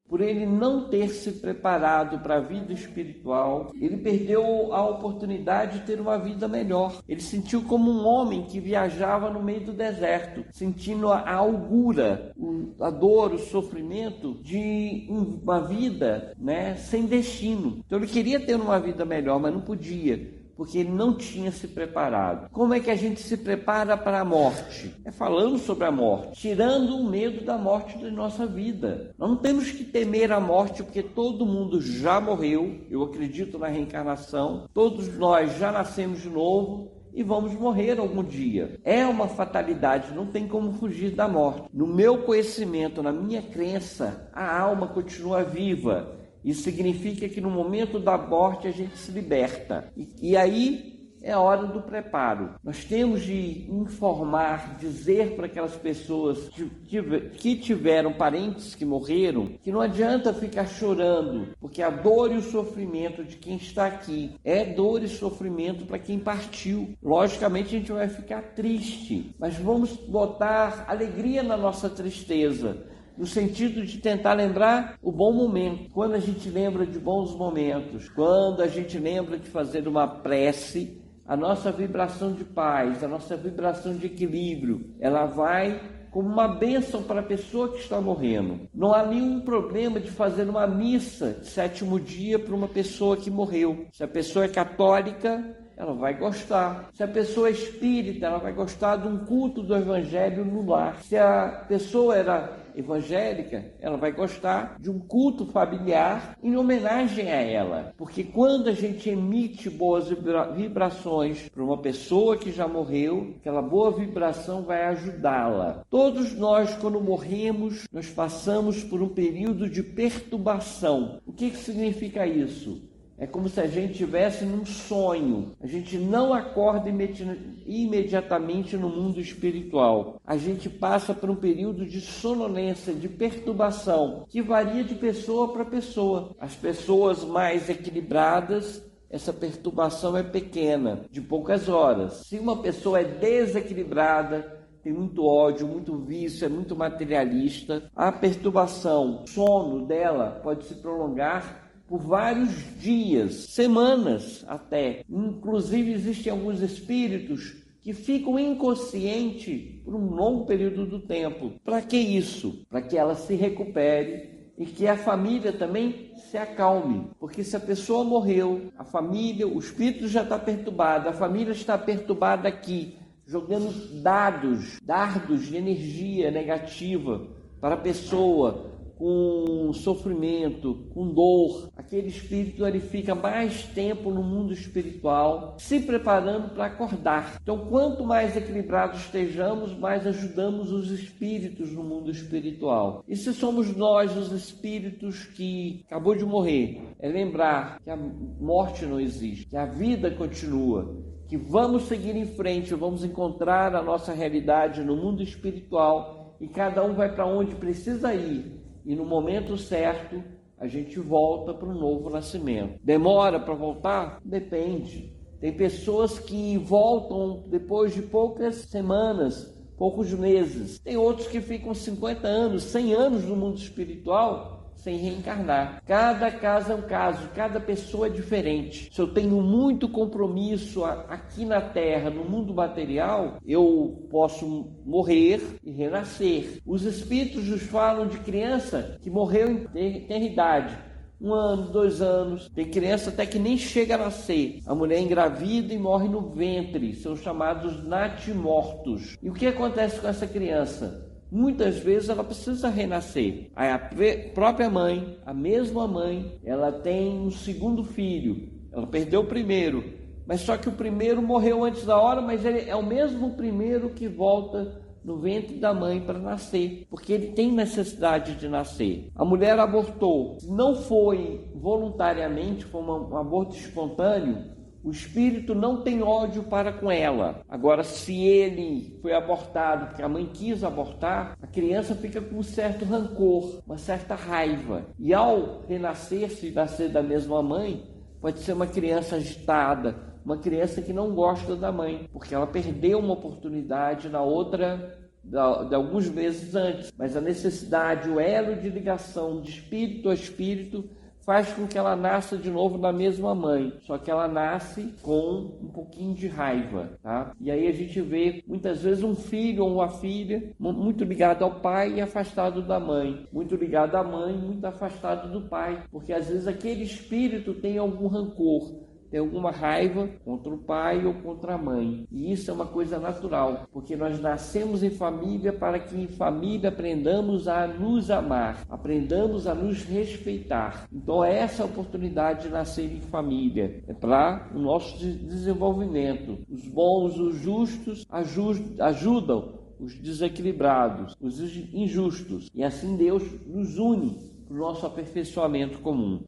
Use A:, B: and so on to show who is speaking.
A: por ele não ter se preparado para a vida espiritual, ele perdeu a oportunidade de ter uma vida melhor. Ele sentiu como um homem que viajava no meio do deserto, sentindo a algura, a dor, o sofrimento de uma vida, sem destino. Então ele queria ter uma vida melhor, mas não podia, porque ele não tinha se preparado. Como é que a gente se prepara para a morte? É falando sobre a morte, tirando o medo da morte da nossa vida. Nós não temos que temer a morte, porque todo mundo já morreu. Eu acredito na reencarnação. Todos nós já nascemos de novo e vamos morrer algum dia. É uma fatalidade, não tem como fugir da morte. No meu conhecimento, na minha crença, a alma continua viva. Isso significa que no momento da morte a gente se liberta. E aí é a hora do preparo. Nós temos de informar, dizer para aquelas pessoas que tiveram parentes que morreram, que não adianta ficar chorando, porque a dor e o sofrimento de quem está aqui é dor e sofrimento para quem partiu. Logicamente a gente vai ficar triste, mas vamos botar alegria na nossa tristeza, no sentido de tentar lembrar o bom momento. Quando a gente lembra de bons momentos, quando a gente lembra de fazer uma prece, a nossa vibração de paz, a nossa vibração de equilíbrio, ela vai como uma bênção para a pessoa que está morrendo. Não há nenhum problema de fazer uma missa de 7º dia para uma pessoa que morreu. Se a pessoa é católica, ela vai gostar. Se a pessoa é espírita, ela vai gostar de um culto do evangelho no lar. Se a pessoa era evangélica, ela vai gostar de um culto familiar em homenagem a ela. Porque quando a gente emite boas vibrações para uma pessoa que já morreu, aquela boa vibração vai ajudá-la. Todos nós, quando morremos, nós passamos por um período de perturbação. O que significa isso? É como se a gente estivesse num sonho. A gente não acorda imediatamente no mundo espiritual. A gente passa por um período de sonolência, de perturbação, que varia de pessoa para pessoa. As pessoas mais equilibradas, essa perturbação é pequena, de poucas horas. Se uma pessoa é desequilibrada, tem muito ódio, muito vício, é muito materialista, a perturbação, o sono dela pode se prolongar por vários dias, semanas até. Inclusive existem alguns espíritos que ficam inconscientes por um longo período do tempo. Para que isso? Para que ela se recupere e que a família também se acalme. Porque se a pessoa morreu, a família, o espírito já está perturbado, a família está perturbada aqui, jogando dardos de energia negativa para a pessoa, com sofrimento, com dor. Aquele espírito ele fica mais tempo no mundo espiritual, se preparando para acordar. Então, quanto mais equilibrados estejamos, mais ajudamos os espíritos no mundo espiritual. E se somos nós os espíritos que acabou de morrer, é lembrar que a morte não existe, que a vida continua, que vamos seguir em frente, vamos encontrar a nossa realidade no mundo espiritual e cada um vai para onde precisa ir. E no momento certo, a gente volta para um novo nascimento. Demora para voltar? Depende. Tem pessoas que voltam depois de poucas semanas, poucos meses. Tem outros que ficam 50 anos, 100 anos no mundo espiritual sem reencarnar. Cada caso é um caso, cada pessoa é diferente. Se eu tenho muito compromisso aqui na Terra, no mundo material, eu posso morrer e renascer. Os espíritos nos falam de criança que morreu em tenra idade. 1 ano, 2 anos, tem criança até que nem chega a nascer. A mulher engravida e morre no ventre, são chamados natimortos. E o que acontece com essa criança? Muitas vezes ela precisa renascer. Aí a própria mãe, a mesma mãe, ela tem um segundo filho. Ela perdeu o primeiro, mas só que o primeiro morreu antes da hora, mas ele é o mesmo primeiro que volta no ventre da mãe para nascer, porque ele tem necessidade de nascer. A mulher abortou. Se não foi voluntariamente, foi um aborto espontâneo, o espírito não tem ódio para com ela. Agora, se ele foi abortado porque a mãe quis abortar, a criança fica com um certo rancor, uma certa raiva. E ao renascer, se nascer da mesma mãe, pode ser uma criança agitada, uma criança que não gosta da mãe, porque ela perdeu uma oportunidade na outra de alguns meses antes, mas a necessidade, o elo de ligação de espírito a espírito faz com que ela nasça de novo da mesma mãe, só que ela nasce com um pouquinho de raiva, tá? E aí a gente vê muitas vezes um filho ou uma filha muito ligado ao pai e afastado da mãe, muito ligado à mãe, muito afastado do pai, porque às vezes aquele espírito tem algum rancor, tem alguma raiva contra o pai ou contra a mãe. E isso é uma coisa natural, porque nós nascemos em família para que em família aprendamos a nos amar, aprendamos a nos respeitar. Então essa é a oportunidade de nascer em família, é para o nosso desenvolvimento. Os bons, os justos ajudam os desequilibrados, os injustos. E assim Deus nos une para o nosso aperfeiçoamento comum.